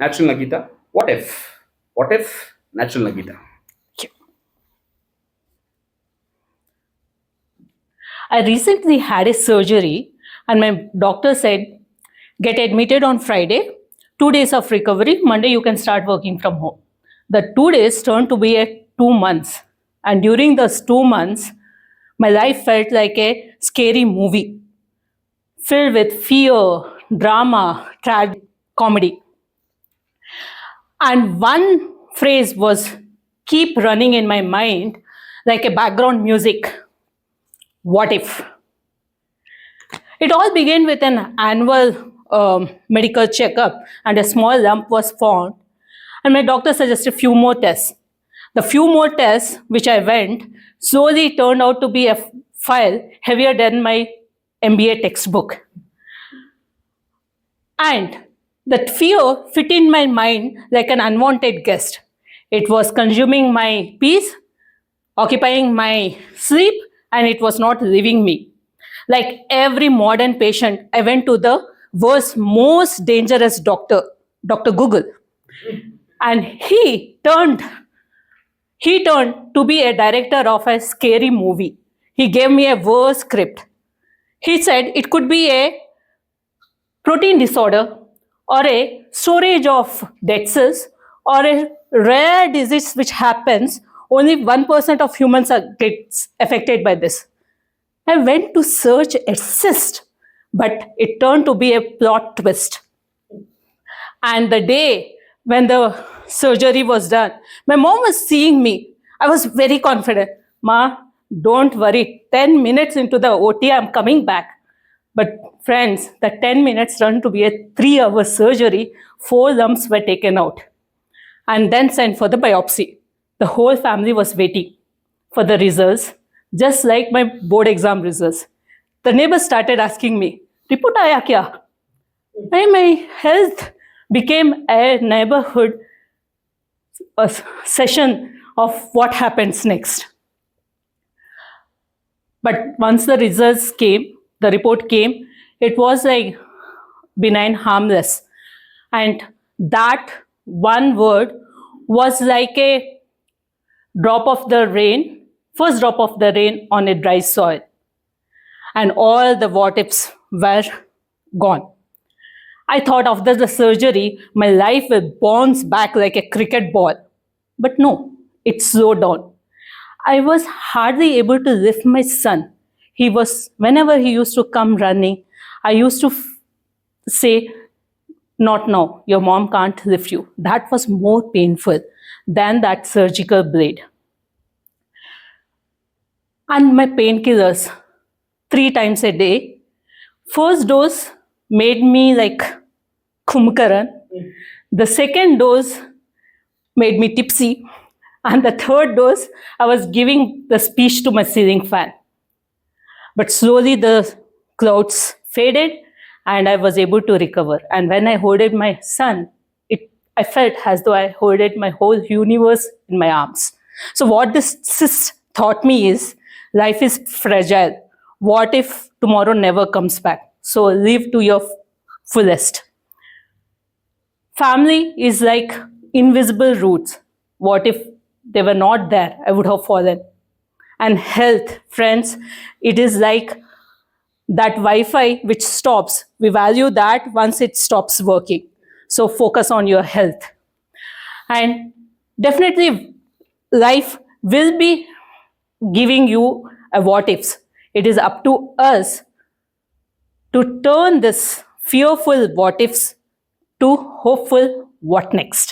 Natural Nagita. What if? What if? Natural Nagita. I recently had a surgery, and my doctor said, get admitted on Friday, 2 days of recovery, Monday you can start working from home. The 2 days turned to be a 2 months. And during those 2 months, my life felt like a scary movie filled with fear, drama, tragedy, comedy. And one phrase was keep running in my mind like a background music. What if? It all began with an annual medical checkup, and a small lump was found. And my doctor suggested a few more tests. The few more tests which I went slowly turned out to be a file heavier than my MBA textbook. And that fear fit in my mind like an unwanted guest. It was consuming my peace, occupying my sleep, and it was not leaving me. Like every modern patient, I went to the worst, most dangerous doctor, Dr. Google. And he turned to be a director of a scary movie. He gave me a verse script. He said it could be a protein disorder or a storage of dead cells or a rare disease which happens only 1% of humans gets affected by this. I went to search assist, but it turned to be a plot twist. And the day when the surgery was done, my mom was seeing me. I was very confident. Ma, don't worry. 10 minutes into the OT, I'm coming back. But friends, the 10 minutes turned to be a 3-hour surgery. 4 lumps were taken out and then sent for the biopsy. The whole family was waiting for the results, just like my board exam results. The neighbors started asking me, report aaya kya? And my health became a neighborhood session of what happens next. But once the results came, the report came, it was like benign, harmless. And that one word was like a drop of the rain, first drop of the rain on a dry soil. And all the what ifs were gone. I thought after the surgery, my life will bounce back like a cricket ball. But no, it slowed down. I was hardly able to lift my son. Whenever he used to come running, I used to say, not now, your mom can't lift you. That was more painful than that surgical blade. And my painkillers, 3 times a day. First dose made me like Kumkaran. The second dose made me tipsy. And the third dose, I was giving the speech to my ceiling fan. But slowly the clouds faded and I was able to recover. And when I holded my son, I felt as though I holded my whole universe in my arms. So what this cyst taught me is life is fragile. What if tomorrow never comes back? So live to your fullest. Family is like invisible roots. What if they were not there? I would have fallen. And health, friends, it is like that Wi-Fi which stops. We value that once it stops working. So focus on your health. And definitely life will be giving you a what ifs. It is up to us to turn this fearful what ifs to hopeful what next.